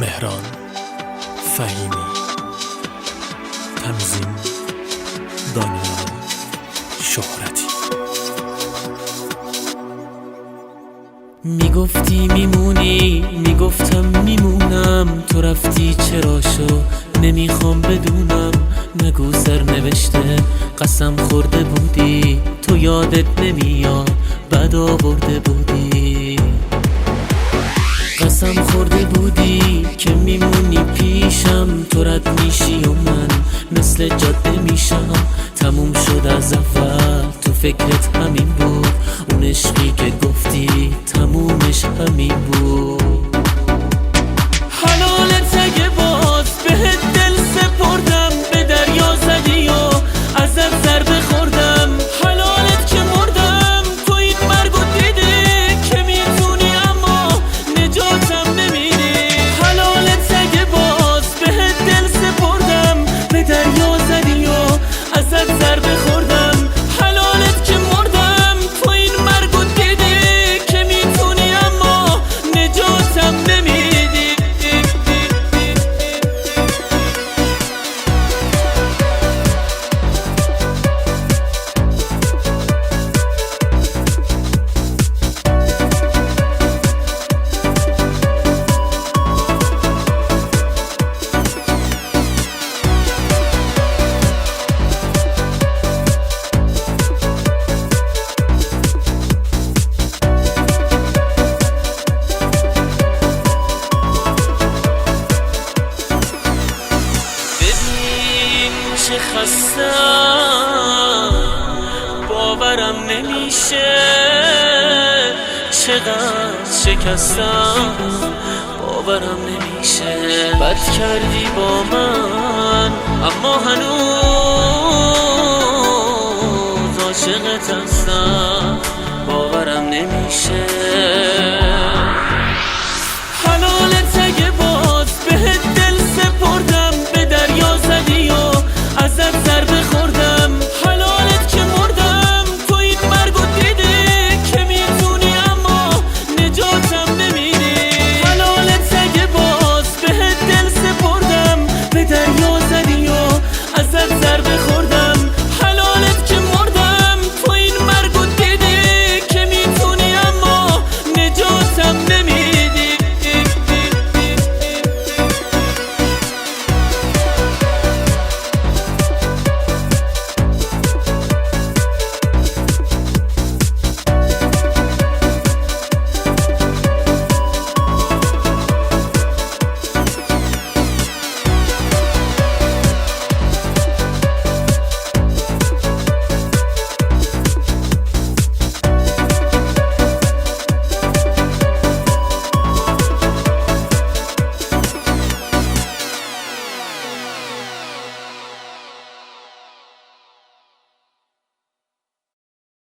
مهران فهیمی، تنظیم دانیال شهرتی. میگفتی میمونی، میگفتم میمونم، تو رفتی چرا شو نمیخوام بدونم. نگو سر نوشته قسم خورده بودی، تو یادت نمیاد بد آورده بودی. قسم خورده بودی که میمونی پیشم، تو رد میشی و من مثل جاده میشم. تموم شد از اول، تو فکرت همین بود، اون عشقی که گفتی تمومش همین بود. حلالت اگه باز بهت دل سپردم، به دریا زدی و ازت ضربه خوردم. حلالت که مردم، تو این مرگو دیدی که میتونی اما نجاتم نمیدی. حلالت اگه باز بهت دل سپردم، به دریا زدی و ازت ضربه خوردم. حلالت که مردم، تو این مرگو دیدی که میتونی اما نجاتم نمیدی. چه خستم باورم نمیشه، چقدر شکستم باورم نمیشه. بد کردی با من اما هنوز عاشقت هستم، باورم نمیشه.